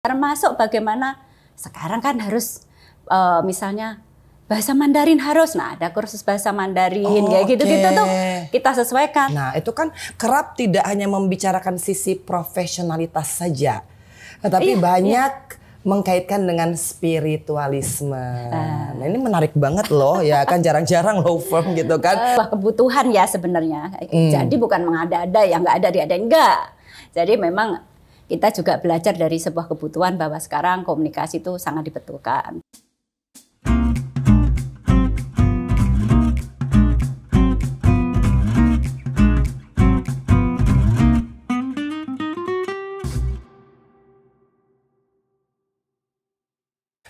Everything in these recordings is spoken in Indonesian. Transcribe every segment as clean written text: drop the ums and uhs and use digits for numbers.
Termasuk bagaimana sekarang kan harus misalnya bahasa Mandarin harus, nah ada kursus bahasa Mandarin kayak gitu-gitu tuh kita sesuaikan. Nah itu kan kerap tidak hanya membicarakan sisi profesionalitas saja, tetapi banyak mengkaitkan dengan spiritualisme. Nah ini menarik banget loh, ya kan jarang-jarang law firm gitu kan. Kebutuhan ya sebenarnya, jadi bukan mengada-ada yang nggak ada diadain, enggak. Jadi memang kita juga belajar dari sebuah kebutuhan bahwa sekarang komunikasi itu sangat dibutuhkan.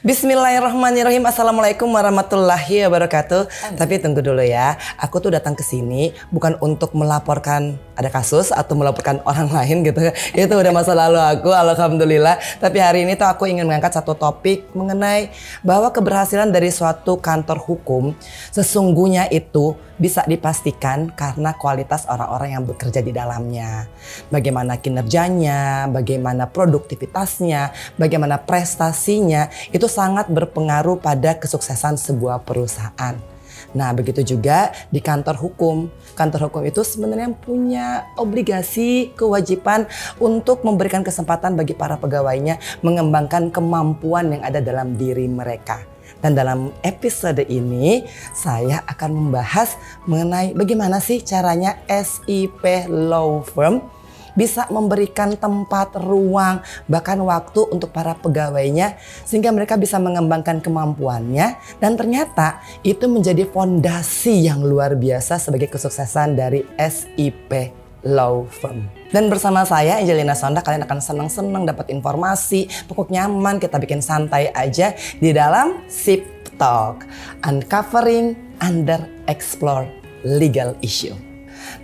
Bismillahirrahmanirrahim. Assalamualaikum warahmatullahi wabarakatuh. Tapi tunggu dulu ya. Aku tuh datang ke sini bukan untuk melaporkan ada kasus atau melaporkan orang lain gitu. Itu udah masa lalu aku, alhamdulillah. Tapi hari ini tuh aku ingin mengangkat satu topik mengenai bahwa keberhasilan dari suatu kantor hukum sesungguhnya itu bisa dipastikan karena kualitas orang-orang yang bekerja di dalamnya. Bagaimana kinerjanya, bagaimana produktivitasnya, bagaimana prestasinya, itu sangat berpengaruh pada kesuksesan sebuah perusahaan. Nah begitu juga di kantor hukum. Kantor hukum itu sebenarnya punya obligasi, kewajiban untuk memberikan kesempatan bagi para pegawainya mengembangkan kemampuan yang ada dalam diri mereka. Dan dalam episode ini saya akan membahas mengenai bagaimana sih caranya SIP Law Firm bisa memberikan tempat, ruang, bahkan waktu untuk para pegawainya sehingga mereka bisa mengembangkan kemampuannya dan ternyata itu menjadi fondasi yang luar biasa sebagai kesuksesan dari SIP Law Firm. Dan bersama saya Angelina Sonda kalian akan senang-senang dapat informasi, pokoknya nyaman, kita bikin santai aja di dalam SIP Talk, Uncovering Underexplored Legal Issue.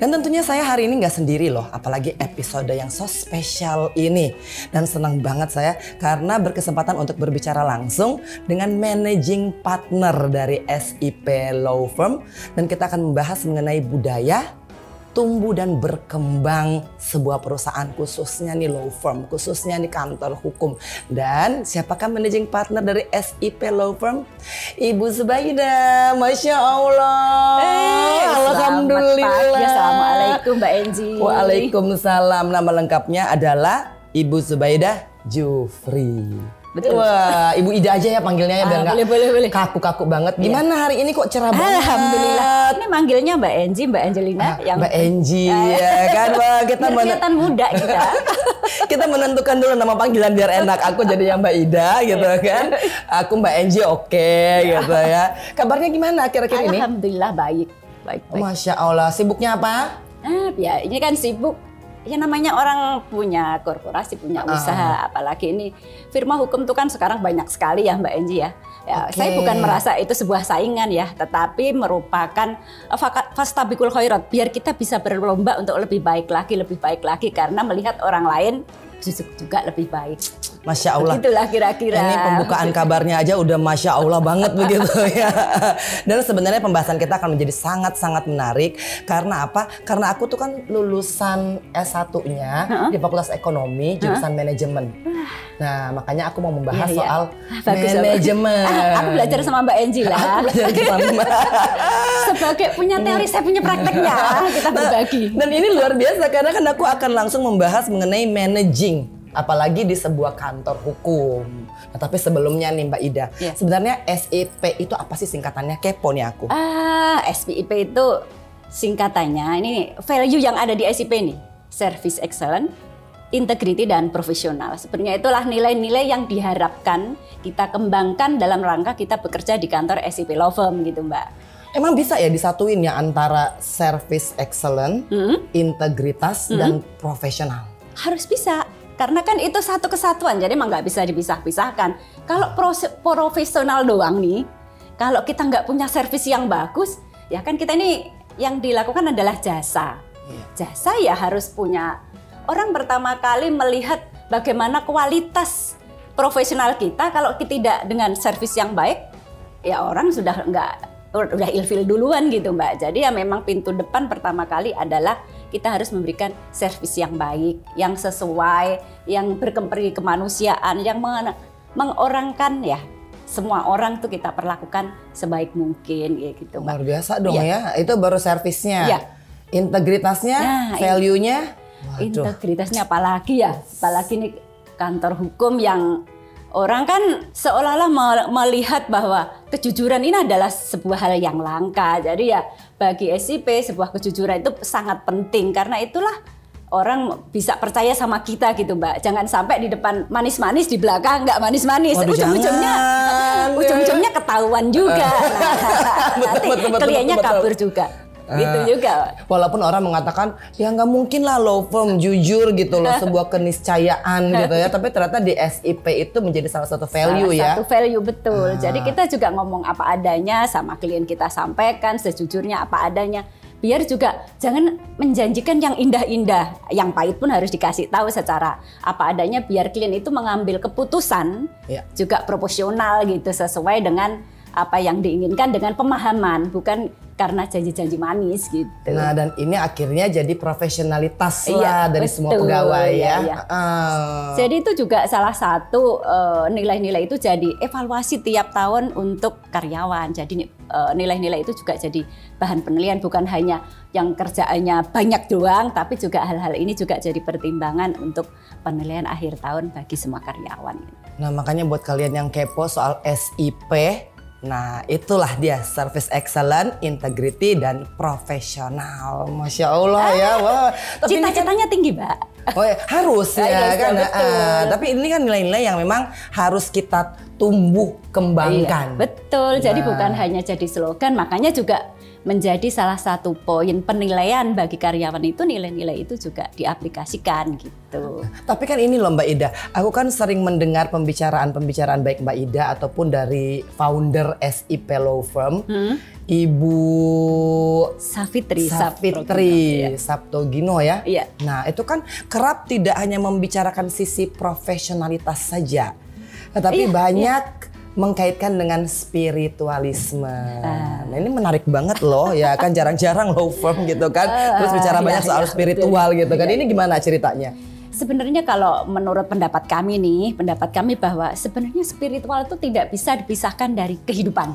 Dan tentunya saya hari ini nggak sendiri loh, apalagi episode yang so spesial ini. Dan senang banget saya karena berkesempatan untuk berbicara langsung dengan managing partner dari SIP Law Firm. Dan kita akan membahas mengenai budaya tumbuh dan berkembang sebuah perusahaan, khususnya nih law firm, khususnya nih kantor hukum. Dan siapakah managing partner dari SIP Law Firm? Ibu Zubaidah, Masya Allah. Alhamdulillah. Assalamualaikum Mbak Enji. Waalaikumsalam. Nama lengkapnya adalah Ibu Zubaidah Jufri. Betul. Wah, Ibu Ida aja ya panggilnya ya biar nggak boleh. kaku-kaku banget. Gimana hari ini kok cerah banget? Alhamdulillah. Ini manggilnya Mbak Enji, Mbak Angelina. Yang Mbak Enji ya kan. Wah, kita kelihatan muda kita. Kita menentukan dulu nama panggilan biar enak. Aku jadi yang Mbak Ida gitu kan. Aku Mbak Enji oke, gitu ya. Kabarnya gimana akhir-akhir ini? Alhamdulillah baik. Masya Allah. Sibuknya apa? Ya ini kan sibuk. Ya namanya orang punya korporasi, punya usaha, apalagi ini firma hukum itu kan sekarang banyak sekali ya Mbak Enji ya. Saya bukan merasa itu sebuah saingan ya, tetapi merupakan fastabiqul khairat, biar kita bisa berlomba untuk lebih baik lagi karena melihat orang lain juga lebih baik. Masya Allah. Itulah kira-kira. Ini pembukaan kabarnya aja udah Masya Allah banget begitu ya. Dan sebenarnya pembahasan kita akan menjadi sangat-sangat menarik. Karena apa? Karena aku tuh kan lulusan S1-nya di Fakultas Ekonomi, jurusan manajemen. Nah makanya aku mau membahas soal manajemen. Aku belajar sama Mbak Enji lah. Aku belajar sama sebagai punya teori, saya punya prakteknya. Kita berbagi. Dan ini luar biasa karena kan aku akan langsung membahas mengenai managing. Apalagi di sebuah kantor hukum. Nah, tapi sebelumnya nih Mbak Ida, sebenarnya SIP itu apa sih singkatannya? Kepo nih aku. SIP itu singkatannya, ini value yang ada di SIP nih. Service Excellent, Integrity dan Profesional. Sebenarnya itulah nilai-nilai yang diharapkan kita kembangkan dalam rangka kita bekerja di kantor SIP Law Firm gitu Mbak. Emang bisa ya disatuin ya antara Service Excellent, integritas dan profesional? Harus bisa. Karena kan itu satu kesatuan, jadi emang nggak bisa dipisah-pisahkan. Kalau profesional doang nih, kalau kita nggak punya servis yang bagus, ya kan kita ini yang dilakukan adalah jasa. Jasa ya harus punya. Orang pertama kali melihat bagaimana kualitas profesional kita, kalau tidak dengan servis yang baik, ya orang udah ilfil duluan gitu Mbak. Jadi ya memang pintu depan pertama kali adalah kita harus memberikan servis yang baik, yang sesuai, yang berkembang kemanusiaan, yang mengorangkan ya. Semua orang tuh kita perlakukan sebaik mungkin gitu, Mbak. Luar biasa dong ya. Itu baru servisnya. Ya. Integritasnya, value-nya. Integritasnya apalagi ya, apalagi nih kantor hukum yang orang kan seolah-olah melihat bahwa kejujuran ini adalah sebuah hal yang langka. Jadi ya bagi SIP sebuah kejujuran itu sangat penting, karena itulah orang bisa percaya sama kita gitu, Mbak. Jangan sampai di depan manis-manis, di belakang nggak manis-manis. Ujung-ujungnya ketahuan juga. Nanti kliennya kabur juga. Gitu juga. Walaupun orang mengatakan ya nggak mungkin lah law firm jujur gitu loh, sebuah keniscayaan gitu ya. Tapi ternyata di SIP itu menjadi salah satu value ya. Salah satu value, betul. Jadi kita juga ngomong apa adanya sama klien, kita sampaikan sejujurnya apa adanya. Biar juga jangan menjanjikan yang indah-indah, yang pahit pun harus dikasih tahu secara apa adanya, biar klien itu mengambil keputusan juga proporsional gitu, sesuai dengan apa yang diinginkan dengan pemahaman, bukan karena janji-janji manis gitu. Nah, dan ini akhirnya jadi profesionalitas lah dari semua pegawai ya. Jadi itu juga salah satu nilai-nilai itu jadi evaluasi tiap tahun untuk karyawan. Jadi nilai-nilai itu juga jadi bahan penilaian, bukan hanya yang kerjaannya banyak doang, tapi juga hal-hal ini juga jadi pertimbangan untuk penilaian akhir tahun bagi semua karyawan. Nah, makanya buat kalian yang kepo soal SIP, nah itulah dia, service excellent, integrity, dan profesional. Masya Allah ya. Wah, cita-citanya tinggi, Mbak. Oh ya, harus ya kan. Tapi ini kan nilai-nilai yang memang harus kita tumbuh kembangkan. Iya, betul. Jadi bukan hanya jadi slogan, makanya juga menjadi salah satu poin penilaian bagi karyawan itu, nilai-nilai itu juga diaplikasikan gitu. Tapi kan ini loh Mbak Ida, aku kan sering mendengar pembicaraan baik Mbak Ida ataupun dari founder SIP Law Firm, Ibu Safitri Saptogino ya. Iya. Nah itu kan kerap tidak hanya membicarakan sisi profesionalitas saja, tetapi banyak mengkaitkan dengan spiritualisme. Nah ini menarik banget loh ya kan, jarang-jarang law firm gitu kan terus bicara banyak soal spiritual gitu kan. Ini gimana ceritanya? Sebenarnya kalau menurut pendapat kami bahwa sebenarnya spiritual itu tidak bisa dipisahkan dari kehidupan,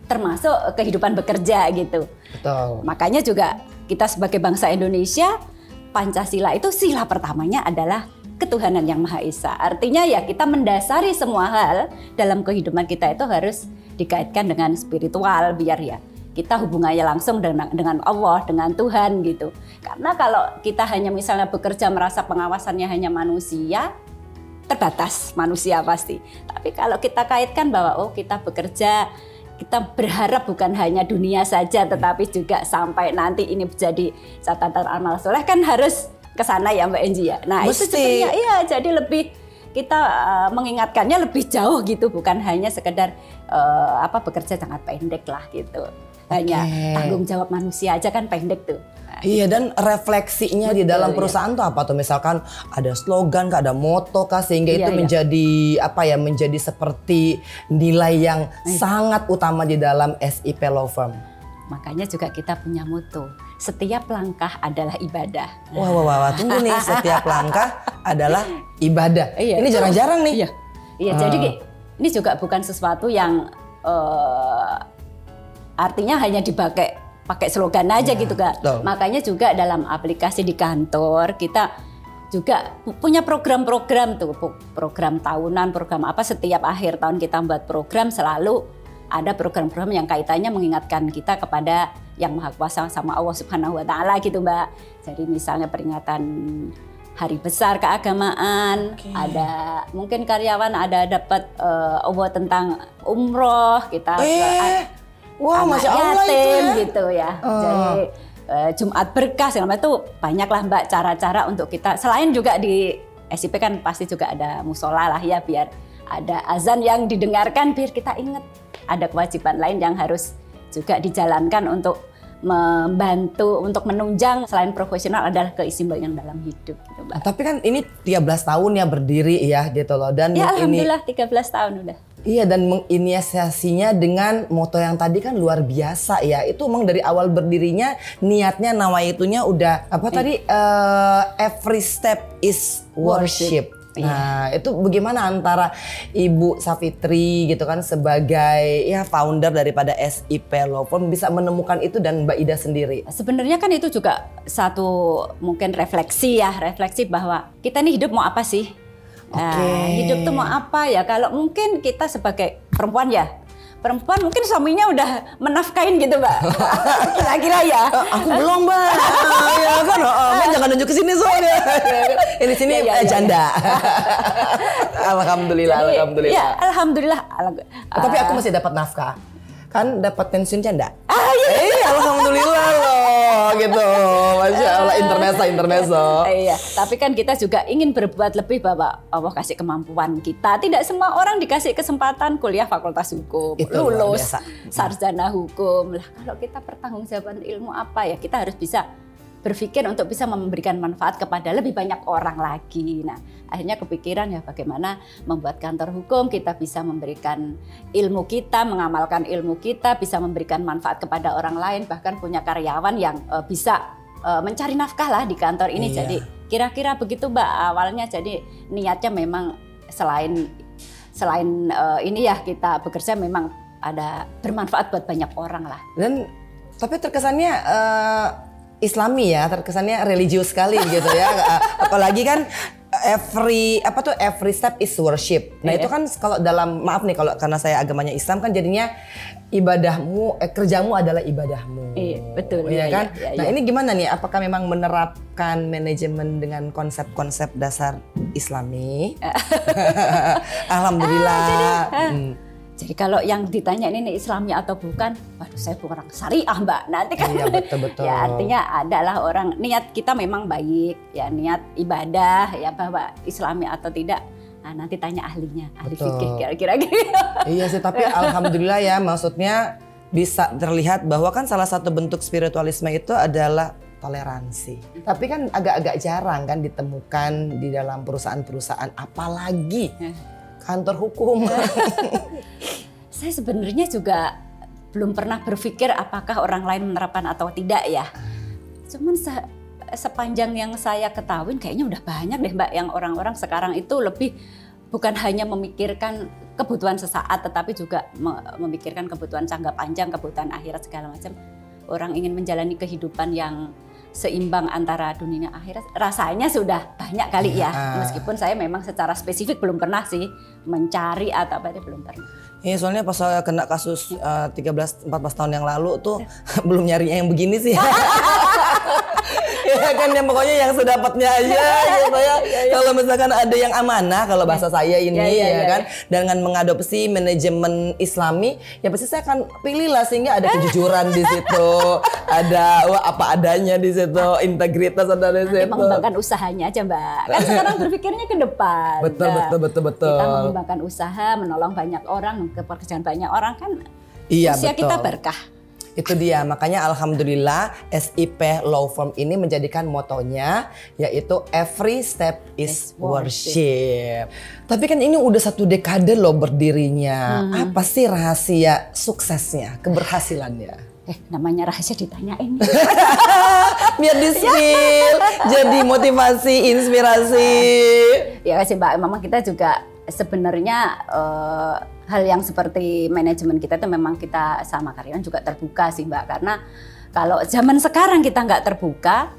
termasuk kehidupan bekerja gitu. Betul. Makanya juga kita sebagai bangsa Indonesia, Pancasila itu sila pertamanya adalah ketuhanan yang Maha Esa. Artinya ya kita mendasari semua hal dalam kehidupan kita itu harus dikaitkan dengan spiritual, biar ya kita hubungannya langsung dengan Allah, dengan Tuhan gitu. Karena kalau kita hanya misalnya bekerja merasa pengawasannya hanya manusia, terbatas manusia pasti. Tapi kalau kita kaitkan bahwa kita bekerja, kita berharap bukan hanya dunia saja, tetapi juga sampai nanti ini menjadi catatan amal soleh, kan harus ke sana ya Mbak Enji ya. Nah itu sebenarnya jadi lebih kita mengingatkannya lebih jauh gitu, bukan hanya sekedar bekerja sangat pendek lah gitu. Hanya tanggung jawab manusia aja kan pendek tuh. Nah, iya, dan refleksinya di dalam perusahaan tuh apa tuh? Misalkan ada slogan, ada moto kah, sehingga itu menjadi menjadi seperti nilai yang sangat utama di dalam SIP Law Firm. Makanya juga kita punya moto, setiap langkah adalah ibadah. Wah, tunggu nih, setiap langkah adalah ibadah. Ini jarang-jarang nih. Iya, jadi ini juga bukan sesuatu yang artinya hanya pakai slogan aja gitu kan. Makanya juga dalam aplikasi di kantor kita juga punya program-program tuh, program tahunan, program apa, setiap akhir tahun kita buat program, selalu ada program-program yang kaitannya mengingatkan kita kepada Yang Maha Kuasa sama Allah Subhanahu wa Ta'ala gitu Mbak. Jadi misalnya peringatan hari besar keagamaan, ada mungkin karyawan ada dapat award tentang umroh, kita wah, anak Masya Allah yatim itu ya. gitu ya. Jadi Jumat berkah segala macam itu banyaklah Mbak cara-cara untuk kita. Selain juga di SIP kan pasti juga ada musola lah ya, biar ada azan yang didengarkan, biar kita ingat ada kewajiban lain yang harus juga dijalankan untuk membantu, untuk menunjang selain profesional adalah keseimbangan dalam hidup gitu Mbak. Tapi kan ini 13 tahun ya berdiri ya gitu loh, dan ya ini alhamdulillah 13 tahun udah. Iya, dan menginisiasinya dengan moto yang tadi kan luar biasa ya. Itu emang dari awal berdirinya niatnya nawaitunya udah apa tadi every step is worship. Nah, itu bagaimana antara Ibu Savitri gitu kan sebagai ya founder daripada SIP Law Firm bisa menemukan itu dan Mbak Ida sendiri? Sebenarnya kan itu juga satu mungkin refleksi bahwa kita nih hidup mau apa sih? Hidup tuh mau apa ya? Kalau mungkin kita sebagai perempuan mungkin suaminya udah menafkain gitu Mbak. Kira-kira ya. Aku belum Mbak. Ya kan, Mbak jangan nunjuk ke sini soalnya. Ini sini janda. Alhamdulillah. Ya, alhamdulillah. Tapi aku masih dapat nafkah. Kan dapat pensiun janda. Alhamdulillah loh gitu. Masya Allah, intermezzo. Iya, tapi kan kita juga ingin berbuat lebih bahwa Allah kasih kemampuan kita. Tidak semua orang dikasih kesempatan kuliah fakultas hukum, lulus sarjana hukum. Lah kalau kita pertanggungjawaban ilmu apa ya, kita harus bisa berpikir untuk bisa memberikan manfaat kepada lebih banyak orang lagi. Nah, akhirnya kepikiran ya bagaimana membuat kantor hukum kita bisa memberikan ilmu kita, mengamalkan ilmu kita, bisa memberikan manfaat kepada orang lain, bahkan punya karyawan yang bisa mencari nafkah lah di kantor ini. Iya. Jadi kira-kira begitu Mbak awalnya. Jadi niatnya memang selain ini ya kita bekerja memang ada bermanfaat buat banyak orang lah. Dan tapi terkesannya Islami ya, terkesannya religius sekali gitu ya. Apalagi kan every step is worship. Nah, itu kan kalau dalam karena saya agamanya Islam kan jadinya ibadahmu kerjamu adalah ibadahmu. Iya, betul. Ya kan? Nah, ini gimana nih? Apakah memang menerapkan manajemen dengan konsep-konsep dasar Islami? Alhamdulillah. Jadi kalau yang ditanya ini Islami atau bukan, waduh saya bukan orang syariah Mbak. Nanti kan betul. Ya artinya adalah orang niat kita memang baik, ya niat ibadah ya bahwa Islami atau tidak. Nah, nanti tanya ahlinya, ahli fikih kira-kira gitu. Iya sih, tapi alhamdulillah ya, maksudnya bisa terlihat bahwa kan salah satu bentuk spiritualisme itu adalah toleransi. Tapi kan agak-agak jarang kan ditemukan di dalam perusahaan-perusahaan, apalagi kantor hukum. Saya sebenarnya juga belum pernah berpikir apakah orang lain menerapkan atau tidak ya. Cuman sepanjang yang saya ketahui kayaknya udah banyak deh Mbak yang orang-orang sekarang itu lebih bukan hanya memikirkan kebutuhan sesaat tetapi juga memikirkan kebutuhan jangka panjang, kebutuhan akhirat segala macam. Orang ingin menjalani kehidupan yang seimbang antara dunia dan akhirat rasanya sudah banyak kali ya. Meskipun saya memang secara spesifik belum pernah sih mencari atau apa belum pernah. Iya, soalnya pas saya kena kasus 13-14 tahun yang lalu tuh belum nyarinya yang begini sih. Ya kan, yang pokoknya yang sedapatnya aja gitu ya. Kalau misalkan ada yang amanah, kalau bahasa saya ini kan, dengan mengadopsi manajemen Islami, ya pasti saya akan pilih lah sehingga ada kejujuran di situ, ada apa adanya di situ, integritas ada di situ. Mengembangkan usahanya aja Mbak. Kan sekarang berpikirnya ke depan. Betul. Kita mengembangkan usaha, menolong banyak orang, kepekerjaan banyak orang kan. Iya, usia betul. kita berkah. Itu dia, makanya alhamdulillah SIP Law Firm ini menjadikan motonya yaitu every step is worship. Tapi kan ini udah 1 dekade loh berdirinya. Apa sih rahasia suksesnya, keberhasilannya? Namanya rahasia ditanyain. Biar di-spill, jadi motivasi, inspirasi. Ya sih Mbak, memang kita juga sebenarnya hal yang seperti manajemen kita itu memang kita sama karyawan juga terbuka sih Mbak. Karena kalau zaman sekarang kita nggak terbuka,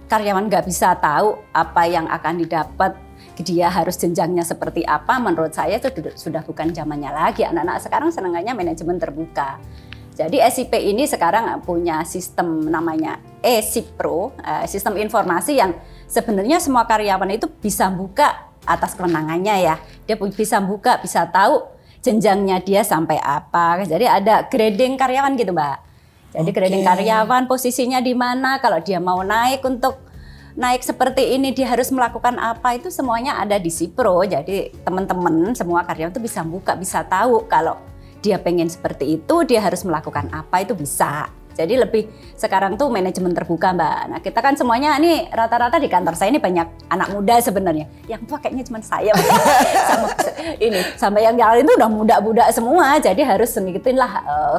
karyawan nggak bisa tahu apa yang akan didapat, dia harus jenjangnya seperti apa. Menurut saya itu sudah bukan zamannya lagi. Anak-anak sekarang senangannya manajemen terbuka. Jadi SIP ini sekarang punya sistem namanya eSIP Pro, sistem informasi yang sebenarnya semua karyawan itu bisa buka atas kewenangannya ya. Dia bisa buka, bisa tahu jenjangnya dia sampai apa. Jadi ada grading karyawan gitu Mbak. Jadi grading karyawan posisinya di mana, kalau dia mau naik seperti ini dia harus melakukan apa, itu semuanya ada di SIPRO. Jadi teman-teman semua karyawan itu bisa buka, bisa tahu kalau dia pengen seperti itu dia harus melakukan apa, itu bisa. Jadi lebih sekarang tuh manajemen terbuka Mbak. Nah kita kan semuanya ini rata-rata di kantor saya ini banyak anak muda sebenarnya. Yang tua kayaknya cuma saya. ini sampai yang lain itu udah muda-muda semua, jadi harus ngikutin lah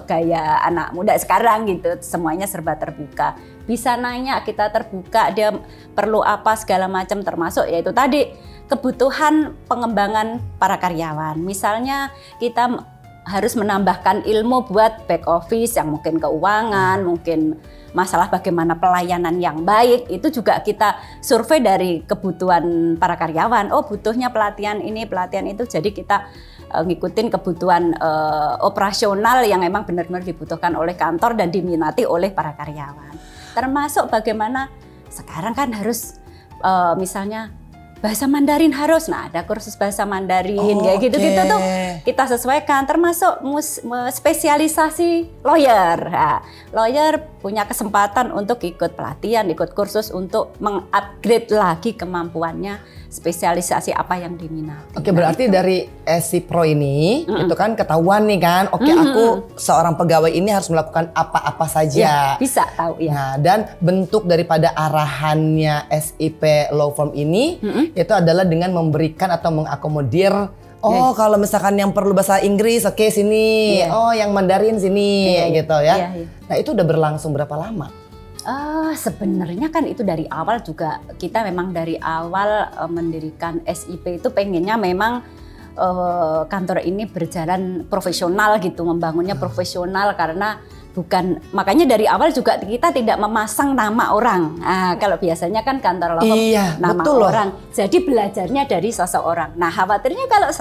gaya anak muda sekarang gitu, semuanya serba terbuka, bisa nanya, kita terbuka, dia perlu apa segala macam, termasuk yaitu tadi kebutuhan pengembangan para karyawan. Misalnya kita harus menambahkan ilmu buat back office yang mungkin keuangan, mungkin masalah bagaimana pelayanan yang baik, itu juga kita survei dari kebutuhan para karyawan. Oh, butuhnya pelatihan ini, pelatihan itu, jadi kita ngikutin kebutuhan operasional yang memang benar-benar dibutuhkan oleh kantor dan diminati oleh para karyawan. Termasuk bagaimana sekarang kan harus misalnya bahasa Mandarin harus, nah ada kursus bahasa Mandarin kayak gitu-gitu tuh kita sesuaikan, termasuk spesialisasi lawyer. Nah, lawyer punya kesempatan untuk ikut pelatihan, ikut kursus untuk mengupgrade lagi kemampuannya, spesialisasi apa yang diminati. Oke, berarti dari SI Pro ini itu kan ketahuan nih kan, aku seorang pegawai ini harus melakukan apa-apa saja. Ya, bisa tahu ya. Nah, dan bentuk daripada arahannya SIP Law Firm ini itu adalah dengan memberikan atau mengakomodir. Oh, kalau misalkan yang perlu bahasa Inggris, oke sini. Oh, yang Mandarin sini, gitu ya. Nah, itu udah berlangsung berapa lama? Sebenarnya kan itu dari awal juga, kita memang dari awal mendirikan SIP itu pengennya memang kantor ini berjalan profesional gitu, membangunnya profesional, karena bukan, makanya dari awal juga kita tidak memasang nama orang. Nah, kalau biasanya kan kantor law firm nama orang, jadi belajarnya dari seseorang. Nah, khawatirnya kalau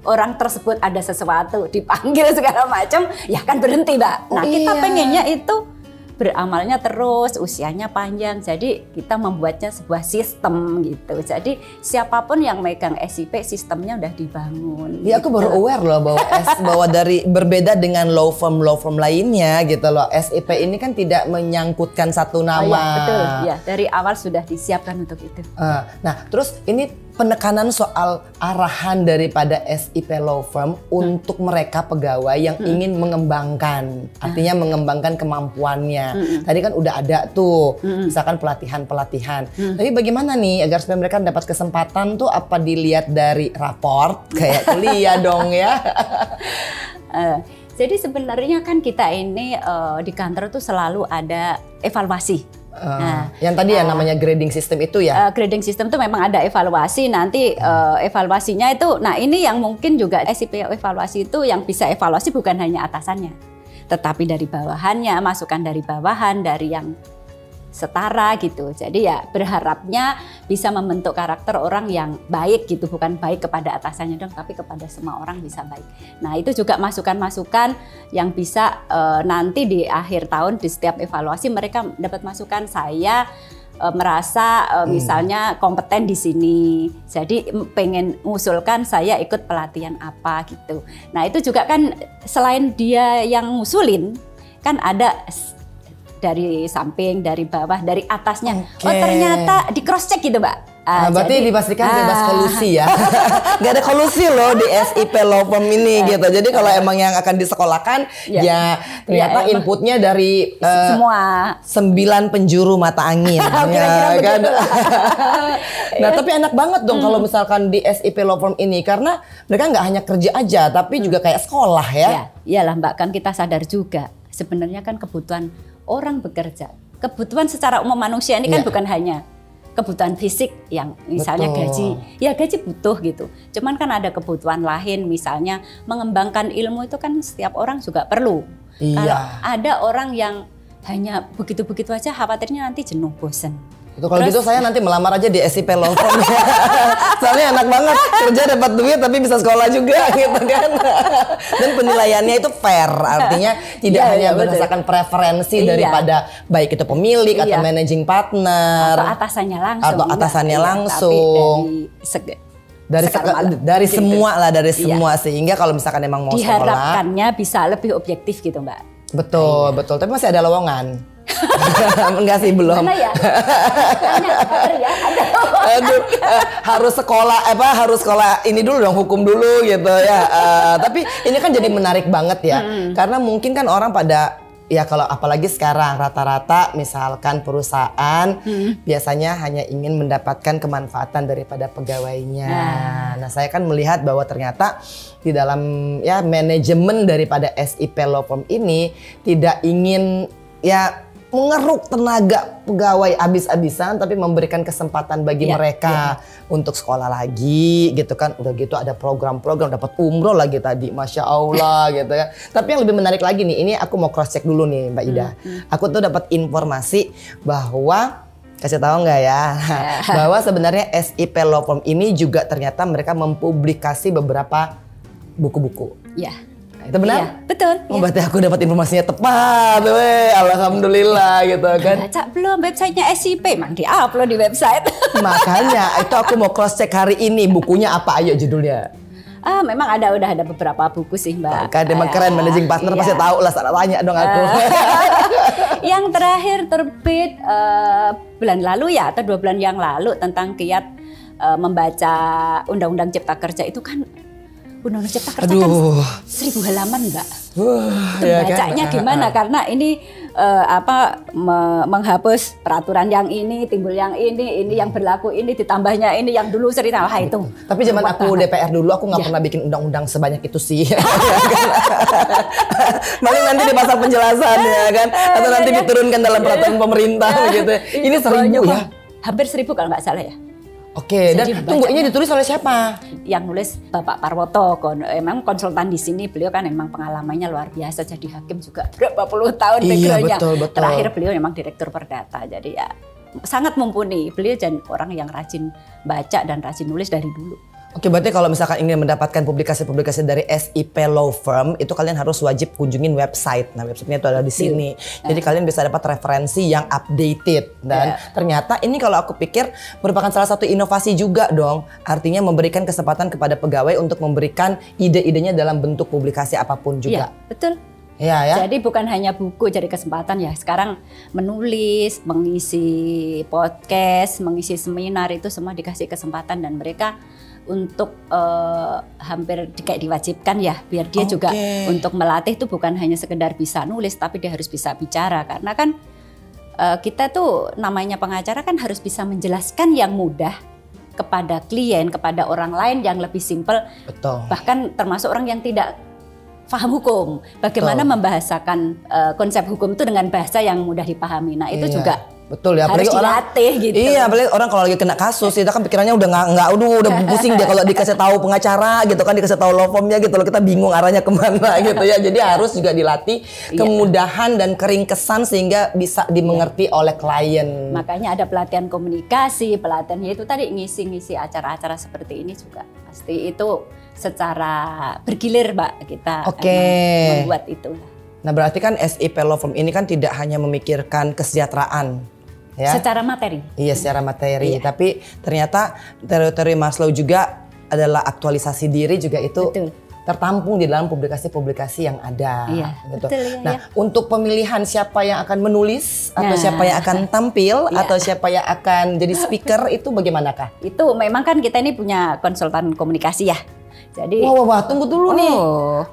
orang tersebut ada sesuatu dipanggil segala macam, ya kan berhenti, Mbak. Nah, kita pengennya itu beramalnya terus, usianya panjang, jadi kita membuatnya sebuah sistem gitu. Jadi siapapun yang megang SIP, sistemnya udah dibangun. Iya, aku baru aware loh bahwa dari berbeda dengan law firm lainnya gitu loh. SIP ini kan tidak menyangkutkan satu nama. Oh, ya, betul. Ya, dari awal sudah disiapkan untuk itu. Nah, terus ini penekanan soal arahan daripada SIP Law Firm untuk mereka pegawai yang ingin mengembangkan, artinya mengembangkan kemampuannya. Tadi kan udah ada tuh, misalkan pelatihan-pelatihan. Tapi bagaimana nih agar supaya mereka dapat kesempatan tuh, apa dilihat dari raport kayak kuliah dong ya? Jadi sebenarnya kan kita ini di kantor tuh selalu ada evaluasi. Yang tadi ya namanya grading system itu ya? Grading system itu memang ada evaluasi, nanti evaluasinya itu, nah ini yang mungkin juga SIP evaluasi itu yang bisa evaluasi bukan hanya atasannya, tetapi dari bawahannya, masukan dari bawahan, dari yang setara gitu. Jadi ya berharapnya bisa membentuk karakter orang yang baik gitu, bukan baik kepada atasannya dong, tapi kepada semua orang bisa baik. Nah, itu juga masukan-masukan yang bisa nanti di akhir tahun di setiap evaluasi mereka dapat masukan, saya merasa misalnya kompeten di sini, jadi pengen mengusulkan saya ikut pelatihan apa gitu. Nah, itu juga kan selain dia yang ngusulin, kan ada dari samping, dari bawah, dari atasnya. Oh, ternyata di cross check gitu, Mbak. Berarti dipastikan bebas kolusi ya. Gak ada kolusi loh di SIP Law Firm ini gitu. Jadi kalau emang yang akan disekolahkan ya ternyata inputnya dari semua 9 penjuru mata angin. Ya, kan? Nah, tapi enak banget dong kalau misalkan di SIP Law Firm ini, karena mereka nggak hanya kerja aja tapi juga kayak sekolah ya. Iyalah, Mbak, kan kita sadar juga sebenarnya kan kebutuhan orang bekerja. Kebutuhan secara umum manusia ini kan bukan hanya kebutuhan fisik yang misalnya gaji. Ya gaji butuh gitu. Cuman kan ada kebutuhan lain, misalnya mengembangkan ilmu itu kan setiap orang juga perlu. Kalau ada orang yang hanya begitu-begitu aja, khawatirnya nanti jenuh, bosen. Itu kalau gitu saya nanti melamar aja di SIP Law Firm. Soalnya enak banget, kerja dapat duit tapi bisa sekolah juga gitu kan. Dan penilaiannya itu fair, artinya tidak hanya berdasarkan preferensi daripada baik itu pemilik atau managing partner atau atasannya langsung. Atau atasannya langsung. Dari semua lah, dari semua, sehingga kalau misalkan emang mau sekolah, diharapkannya bisa lebih objektif gitu, Mbak. Betul, betul. Tapi masih ada lowongan. Enggak sih, belum. Mana ya? Aduh, harus sekolah ini dulu dong, hukum dulu gitu ya. Tapi ini kan jadi menarik banget ya, karena mungkin kan orang pada ya kalau apalagi sekarang rata-rata misalkan perusahaan biasanya hanya ingin mendapatkan kemanfaatan daripada pegawainya. Nah, saya kan melihat bahwa ternyata di dalam ya manajemen daripada SIP Law Firm ini tidak ingin ya mengeruk tenaga pegawai habis-habisan, tapi memberikan kesempatan bagi mereka untuk sekolah lagi gitu kan. Udah gitu ada program-program, dapat umroh lagi tadi, Masya Allah gitu ya. Tapi yang lebih menarik lagi nih, ini aku mau cross check dulu nih Mbak Ida. Aku tuh dapat informasi bahwa, kasih tahu nggak ya, bahwa sebenarnya SIP Law Firm ini juga ternyata mereka mempublikasi beberapa buku-buku. Ya. Itu benar? Iya, betul. Oh, berarti aku dapat informasinya tepat, weh. Alhamdulillah gitu kan. Baca belum websitenya SIP? Emang di-upload di website. Makanya itu aku mau cross check hari ini, bukunya apa, ayo judulnya. Memang udah ada beberapa buku sih Mbak. Kan emang keren, managing partner pasti tahu lah, salah tanya dong aku. Yang terakhir terbit bulan lalu ya, atau 2 bulan yang lalu, tentang kiat membaca Undang-Undang Cipta Kerja itu kan. Undang-Undang Cipta Kerja kan 1000 halaman Mbak. Itu ya bacanya kan? gimana? Karena ini menghapus peraturan yang ini, timbul yang ini yang berlaku ini, ditambahnya ini yang dulu cerita. Wah itu. Tapi zaman aku DPR dulu aku nggak pernah bikin undang-undang sebanyak itu sih. Paling nanti di masa penjelasan ya kan, atau nanti diturunkan dalam peraturan pemerintah gitu. Ini 1000 ya. Hampir 1000 kalau nggak salah ya. Oke, dan tunggu ini ditulis oleh siapa? Yang nulis Bapak Parwoto, emang konsultan di sini. Beliau kan emang pengalamannya luar biasa, jadi hakim juga berapa puluh tahun backgroundnya. Betul. Terakhir beliau memang direktur perdata, jadi ya sangat mumpuni. Beliau dan orang yang rajin baca dan rajin nulis dari dulu. Oke, berarti kalau misalkan ingin mendapatkan publikasi-publikasi dari SIP Law Firm, itu kalian harus wajib kunjungin website. Nah, websitenya itu ada di sini. Jadi kalian bisa dapat referensi yang updated. Dan ternyata ini kalau aku pikir merupakan salah satu inovasi juga dong. Artinya memberikan kesempatan kepada pegawai untuk memberikan ide-idenya dalam bentuk publikasi apapun juga. Iya, betul. Ya. Jadi bukan hanya buku, jadi kesempatan ya. Sekarang menulis, mengisi podcast, mengisi seminar, itu semua dikasih kesempatan dan mereka untuk hampir kayak diwajibkan ya, biar dia juga untuk melatih itu bukan hanya sekedar bisa nulis, tapi dia harus bisa bicara. Karena kan kita tuh namanya pengacara kan harus bisa menjelaskan yang mudah kepada klien, kepada orang lain yang lebih simpel. Betul. Bahkan termasuk orang yang tidak paham hukum, bagaimana membahasakan konsep hukum itu dengan bahasa yang mudah dipahami. Nah itu juga betul ya, harus dilatih gitu. Iya, apalagi orang kalau lagi kena kasus, kita kan pikirannya udah udah pusing dia kalau dikasih tahu pengacara gitu kan, dikasih tahu law firmnya gitu loh, kita bingung arahnya kemana gitu ya. Jadi harus juga dilatih kemudahan dan keringkesan sehingga bisa dimengerti oleh klien. Makanya ada pelatihan komunikasi, pelatihan itu tadi ngisi-ngisi acara-acara seperti ini juga pasti itu secara bergilir Mbak kita membuat itu. Nah berarti kan SIP Law Firm ini kan tidak hanya memikirkan kesejahteraan. Ya. Secara materi. Iya, secara materi. Tapi ternyata teori Maslow juga adalah aktualisasi diri juga itu tertampung di dalam publikasi-publikasi yang ada. Iya, gitu. betul, ya, nah, untuk pemilihan siapa yang akan menulis atau siapa yang akan tampil atau siapa yang akan jadi speaker itu bagaimanakah? Itu memang kan kita ini punya konsultan komunikasi ya. Jadi, wah, tunggu dulu nih.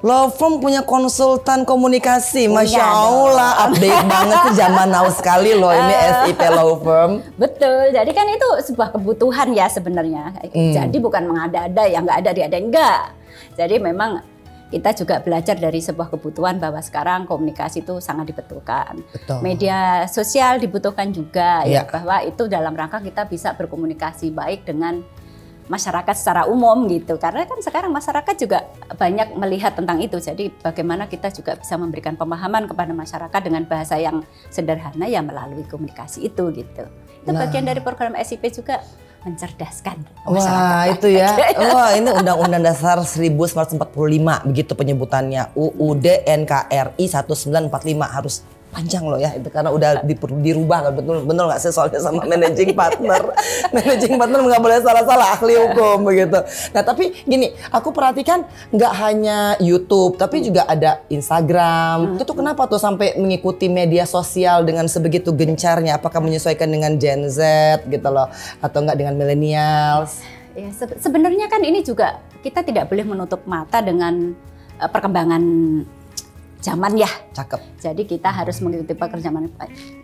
Law Firm punya konsultan komunikasi, Masya Allah, update banget tuh zaman now sekali loh ini SIP Law Firm. Betul, jadi kan itu sebuah kebutuhan ya sebenarnya. Jadi bukan mengada-ada, yang nggak ada diadain, enggak. Jadi memang kita juga belajar dari sebuah kebutuhan bahwa sekarang komunikasi itu sangat dibutuhkan. Betul. Media sosial dibutuhkan juga ya, bahwa itu dalam rangka kita bisa berkomunikasi baik dengan masyarakat secara umum gitu, karena kan sekarang masyarakat juga banyak melihat tentang itu. Jadi bagaimana kita juga bisa memberikan pemahaman kepada masyarakat dengan bahasa yang sederhana ya melalui komunikasi itu gitu. Itu bagian dari program SIP juga, mencerdaskan masyarakat. Wah itu ya, wah ini Undang-Undang Dasar 1945 begitu penyebutannya, UUD NKRI 1945 harus panjang loh ya itu karena udah dirubah kan, betul nggak sih soalnya sama managing partner. Managing partner nggak boleh salah-salah, ahli hukum begitu. Nah tapi gini, aku perhatikan nggak hanya YouTube tapi juga ada Instagram. Itu tuh kenapa tuh sampai mengikuti media sosial dengan sebegitu gencarnya? Apakah menyesuaikan dengan Gen Z gitu loh atau nggak dengan millennials? Ya, sebenarnya kan ini juga kita tidak boleh menutup mata dengan perkembangan zaman ya. Cakep. Jadi kita harus mengikuti perkembangan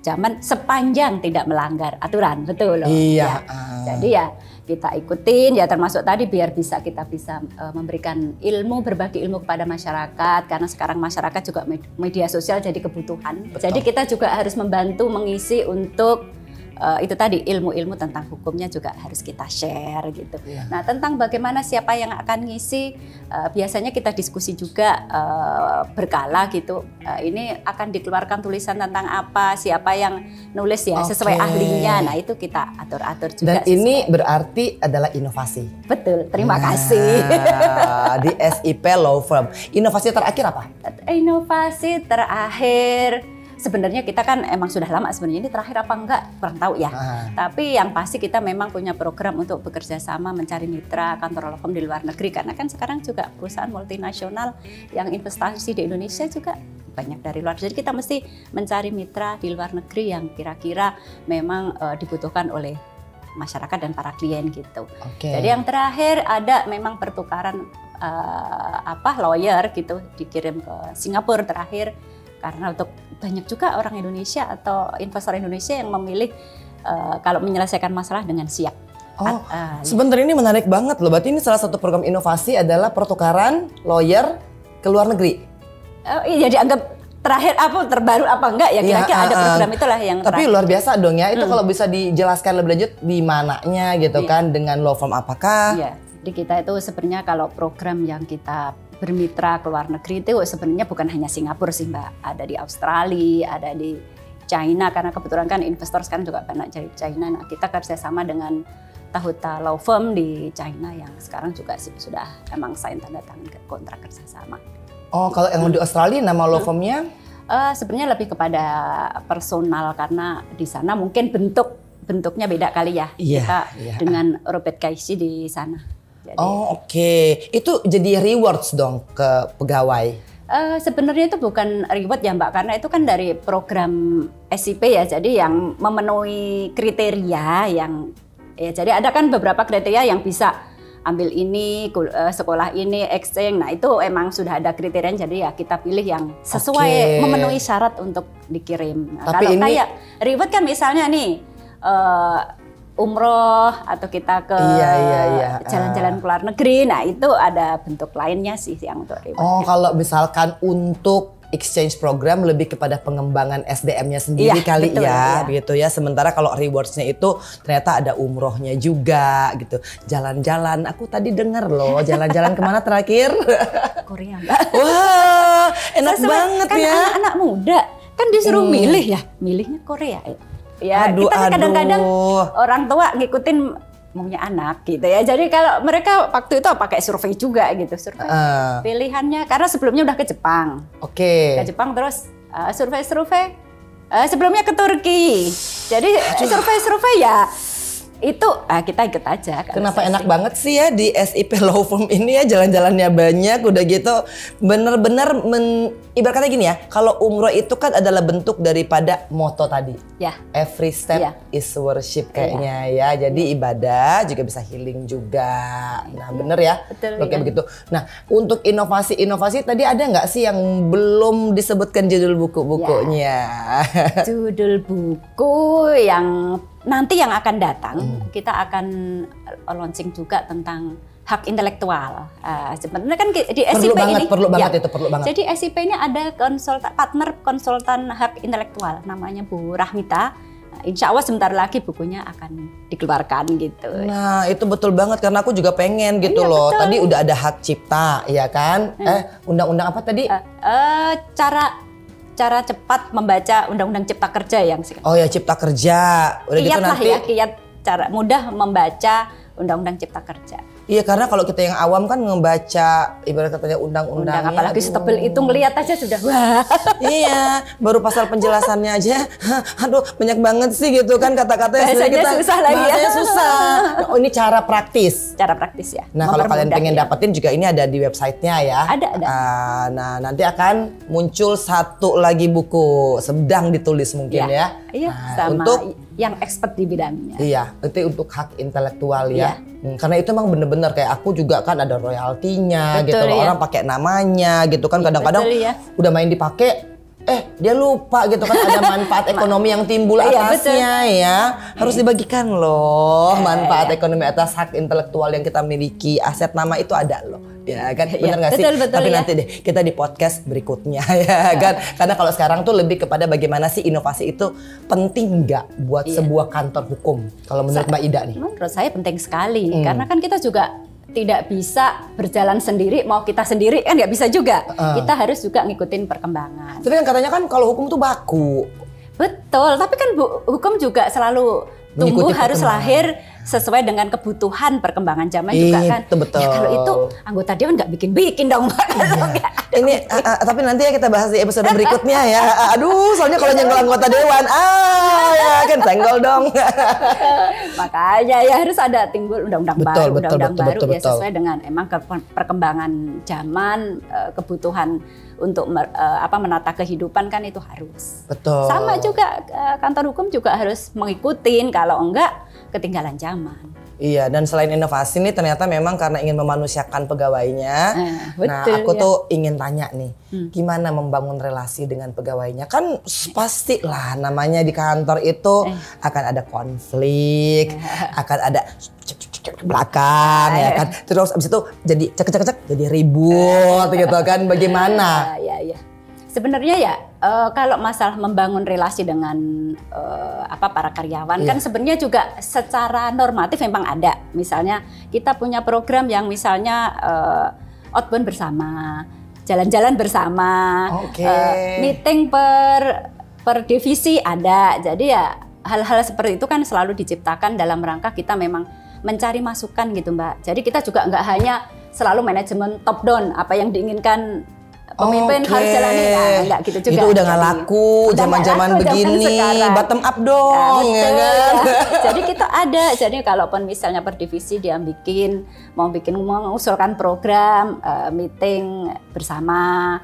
zaman sepanjang tidak melanggar aturan, betul loh. Iya. Ya. Jadi ya kita ikutin ya, termasuk tadi biar kita bisa memberikan ilmu, berbagi ilmu kepada masyarakat, karena sekarang masyarakat juga media sosial jadi kebutuhan. Betul. Jadi kita juga harus membantu mengisi untuk itu tadi ilmu-ilmu tentang hukumnya juga harus kita share gitu. Iya. Nah, tentang bagaimana siapa yang akan ngisi, biasanya kita diskusi juga berkala gitu. Ini akan dikeluarkan tulisan tentang apa, siapa yang nulis ya sesuai ahlinya. Nah, itu kita atur-atur juga. Dan ini berarti adalah inovasi. Betul, terima kasih. Di SIP Law Firm. Inovasi terakhir apa? Inovasi terakhir. Sebenarnya kita kan emang sudah lama sebenarnya, ini terakhir apa enggak kurang tahu ya. Tapi yang pasti kita memang punya program untuk bekerja sama mencari mitra kantor law firm di luar negeri, karena kan sekarang juga perusahaan multinasional yang investasi di Indonesia juga banyak dari luar. Jadi kita mesti mencari mitra di luar negeri yang kira-kira memang dibutuhkan oleh masyarakat dan para klien gitu. Jadi yang terakhir ada memang pertukaran lawyer gitu dikirim ke Singapura terakhir. Karena untuk banyak juga orang Indonesia atau investor Indonesia yang memilih kalau menyelesaikan masalah dengan siap. Sebenarnya ini menarik banget loh. Berarti ini salah satu program inovasi adalah pertukaran lawyer ke luar negeri. Iya, dianggap terakhir apa terbaru apa enggak ya, kira-kira ada program itulah yang tapi terakhir. Luar biasa dong ya. Itu kalau bisa dijelaskan lebih lanjut di mananya gitu kan, dengan law firm apakah? Iya. Jadi kita itu sebenarnya kalau program yang kita bermitra ke luar negeri itu sebenarnya bukan hanya Singapura sih Mbak, ada di Australia, ada di China, karena kebetulan kan investor sekarang juga banyak dari China. Nah, kita kerjasama dengan Tahuta Law Firm di China yang sekarang juga sudah emang sign tanda tangan kontrak kerjasama. Oh, kalau yang di Australia nama law firmnya? Sebenarnya lebih kepada personal, karena di sana mungkin bentuknya beda kali ya. Kita dengan Robert Casey di sana. Jadi, Itu jadi rewards dong ke pegawai? Sebenarnya itu bukan reward ya Mbak, karena itu kan dari program SIP ya, jadi yang memenuhi kriteria yang ya, jadi ada kan beberapa kriteria yang bisa ambil ini, sekolah ini, exchange. Nah, itu emang sudah ada kriteria, jadi ya kita pilih yang sesuai memenuhi syarat untuk dikirim. Nah, kalau kayak reward kan misalnya nih umroh atau kita ke jalan-jalan ke luar negeri, nah itu ada bentuk lainnya sih yang untuk rewardnya. Kalau misalkan untuk exchange program lebih kepada pengembangan SDM-nya sendiri kali betul, gitu ya. Sementara kalau rewards-nya itu ternyata ada umrohnya juga gitu. Jalan-jalan, aku tadi dengar loh, jalan-jalan kemana terakhir? Korea Mbak. Wah, enak banget kan ya. Anak-anak muda kan disuruh milih ya, milihnya Korea ya. Ya, kita kadang-kadang orang tua ngikutin maunya anak gitu ya. Jadi kalau mereka waktu itu pakai survei juga gitu, survei pilihannya, karena sebelumnya udah ke Jepang. Ke Jepang terus survei sebelumnya ke Turki. Jadi survei ya itu kita ikut aja. Kenapa enak banget sih ya di SIP Law Firm ini ya, jalan-jalannya banyak, udah gitu bener-bener ibaratnya gini ya, kalau umroh itu kan adalah bentuk daripada moto tadi. Every step is worship kayaknya ya. Jadi ibadah juga bisa healing juga. Nah bener ya. Betul. Kayak begitu. Nah untuk inovasi tadi ada nggak sih yang belum disebutkan judul buku-bukunya? Judul buku yang nanti yang akan datang, kita akan launching juga tentang hak intelektual. Sebenarnya kan di SIP ini perlu banget. Jadi SIP ini ada partner konsultan hak intelektual, namanya Bu Rahmita. Insya Allah sebentar lagi bukunya akan dikeluarkan gitu. Nah itu betul banget, karena aku juga pengen gitu loh. Betul. Tadi udah ada hak cipta, ya kan? Undang-undang apa tadi? Cara cepat membaca Undang-Undang Cipta Kerja yang Cipta Kerja. Udah kiat gitu nanti. Kiat cara mudah membaca Undang-Undang Cipta Kerja. Iya, karena kalau kita yang awam kan membaca ibarat katanya undang-undangnya. Apalagi setebel itu ngelihat aja sudah wah. Iya, baru pasal penjelasannya aja. Aduh, banyak banget sih gitu kan kata-katanya. Bahasanya susah lagi ya. Susah. Oh, ini cara praktis. Cara praktis ya. Nah, kalau kalian pengen dapetin juga ini ada di websitenya ya. Ada. Nah, nanti akan muncul satu lagi buku sedang ditulis mungkin ya. Iya, nah, sama untuk yang expert di bidangnya. Iya, itu untuk hak intelektual ya. Iya. Karena itu emang bener-bener kayak aku juga kan ada royaltinya gitu loh. ya. Orang pakai namanya gitu kan kadang-kadang Betul, ya. udah main dipakai dia lupa gitu kan ada manfaat ekonomi yang timbul atasnya ya. Harus dibagikan loh manfaat ekonomi atas hak intelektual yang kita miliki. Aset nama itu ada loh. Ya kan bener nggak sih? Betul, Tapi ya. nanti deh kita di podcast berikutnya ya kan. Karena kalau sekarang tuh lebih kepada bagaimana sih inovasi itu penting nggak buat sebuah kantor hukum. Kalau menurut Mbak Ida nih? Menurut saya penting sekali karena kan kita juga tidak bisa berjalan sendiri, mau kita sendiri kan nggak bisa juga. Kita harus juga ngikutin perkembangan. Tapi kan katanya kan kalau hukum tuh baku. Betul, tapi kan hukum juga selalu tumbuh harus lahir sesuai dengan kebutuhan perkembangan zaman juga kan. Betul. Ya kalau itu anggota dewan nggak bikin dong Mbak. Ini tapi nanti ya kita bahas di episode berikutnya ya. Aduh, soalnya kalau nyenggol anggota dewan, ya kan senggol dong. Makanya ya harus ada timbul undang-undang baru, undang-undang baru ya sesuai dengan emang perkembangan zaman, kebutuhan untuk menata kehidupan kan itu harus. Betul. Sama juga kantor hukum juga harus mengikuti, kalau enggak ketinggalan zaman. Iya, dan selain inovasi nih ternyata memang karena ingin memanusiakan pegawainya. Betul, aku tuh ingin tanya nih, gimana membangun relasi dengan pegawainya? Kan pastilah namanya di kantor itu akan ada konflik, akan ada belakang ya kan. Terus abis itu jadi cek jadi ribut gitu kan. Bagaimana? Ya. Sebenarnya ya kalau masalah membangun relasi dengan para karyawan kan sebenarnya juga secara normatif memang ada. Misalnya kita punya program yang misalnya outbound bersama, jalan-jalan bersama, meeting per divisi ada. Jadi ya hal-hal seperti itu kan selalu diciptakan dalam rangka kita memang mencari masukan gitu Mbak. Jadi kita juga nggak hanya selalu manajemen top down, apa yang diinginkan pemimpin harus jalani, enggak gitu juga. Itu udah nggak laku zaman-zaman begini, bottom up dong, ya kan? Jadi kita ada, jadi kalaupun misalnya per divisi dia mengusulkan program, meeting bersama,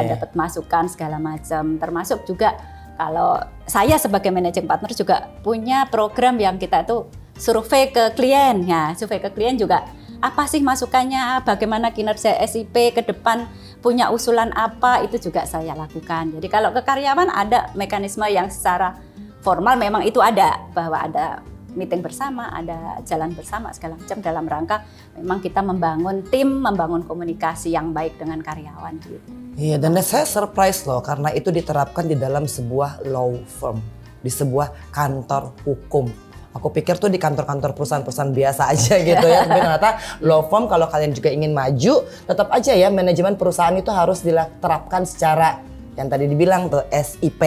dapat masukan segala macam, termasuk juga kalau saya sebagai managing partner juga punya program yang kita itu survei ke klien, ya survei ke klien juga. Apa sih masukannya, bagaimana kinerja SIP ke depan, punya usulan apa, itu juga saya lakukan. Jadi kalau ke karyawan ada mekanisme yang secara formal memang itu ada, bahwa ada meeting bersama, ada jalan bersama segala macam dalam rangka memang kita membangun tim, membangun komunikasi yang baik dengan karyawan gitu. Iya, dan saya surprise loh karena itu diterapkan di dalam sebuah law firm, di sebuah kantor hukum. Aku pikir tuh di kantor-kantor perusahaan-perusahaan biasa aja gitu ya. Tapi ternyata law firm kalau kalian juga ingin maju, tetap aja ya manajemen perusahaan itu harus diterapkan secara yang tadi dibilang tuh SIP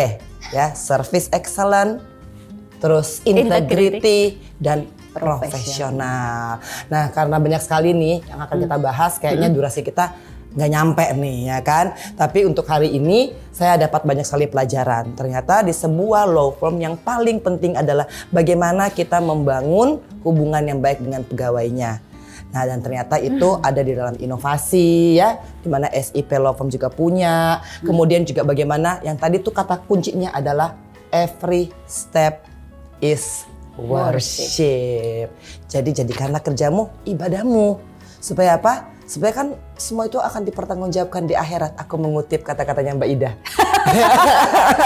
ya, Service Excellent, terus integrity dan profesional. Nah, karena banyak sekali nih yang akan kita bahas, kayaknya durasi kita nggak nyampe nih ya kan. Tapi untuk hari ini saya dapat banyak sekali pelajaran. Ternyata di sebuah law firm yang paling penting adalah bagaimana kita membangun hubungan yang baik dengan pegawainya. Nah, dan ternyata itu ada di dalam inovasi ya, di mana SIP law firm juga punya. Kemudian juga bagaimana yang tadi tuh kata kuncinya adalah every step is worship. Jadi jadikanlah kerjamu ibadahmu. Supaya apa? Supaya kan semua itu akan dipertanggungjawabkan di akhirat. Aku mengutip kata-katanya Mbak Ida.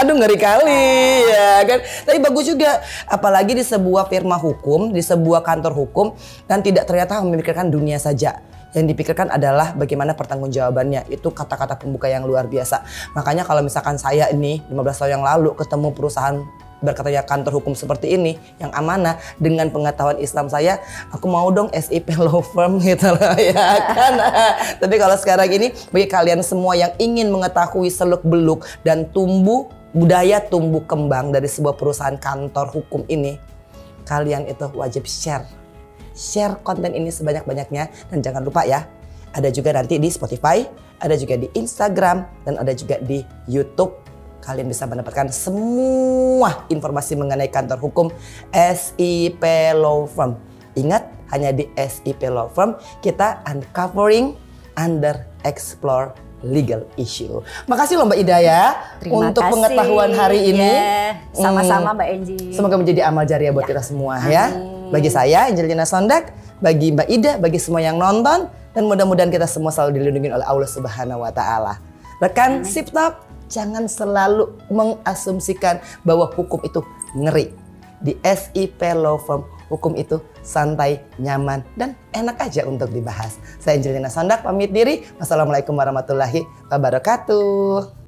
Aduh ngeri kali ya kan. Tapi bagus juga. Apalagi di sebuah firma hukum, di sebuah kantor hukum. Dan tidak ternyata memikirkan dunia saja. Yang dipikirkan adalah bagaimana pertanggungjawabannya. Itu kata-kata pembuka yang luar biasa. Makanya kalau misalkan saya ini 15 tahun yang lalu ketemu perusahaan berkatanya kantor hukum seperti ini yang amanah, dengan pengetahuan Islam saya, aku mau dong SIP law firm gitu loh ya kan. Tapi kalau sekarang ini bagi kalian semua yang ingin mengetahui seluk-beluk dan budaya tumbuh kembang dari sebuah perusahaan kantor hukum ini, kalian itu wajib share konten ini sebanyak-banyaknya. Dan jangan lupa ya, ada juga nanti di Spotify, ada juga di Instagram, dan ada juga di YouTube. Kalian bisa mendapatkan semua informasi mengenai kantor hukum SIP Law Firm. Ingat, hanya di SIP Law Firm kita uncovering, under explore, legal issue. Makasih loh Mbak Ida ya untuk pengetahuan hari ini. Sama-sama Mbak Enji. Semoga menjadi amal jariah buat kita semua ya. Bagi saya Angelina Sondak, bagi Mbak Ida, bagi semua yang nonton, dan mudah-mudahan kita semua selalu dilindungi oleh Allah Subhanahu wa taala. Rekan Sip Talk, jangan selalu mengasumsikan bahwa hukum itu ngeri. Di SIP Law Firm, hukum itu santai, nyaman, dan enak aja untuk dibahas. Saya Angelina Sondak pamit diri. Wassalamualaikum warahmatullahi wabarakatuh.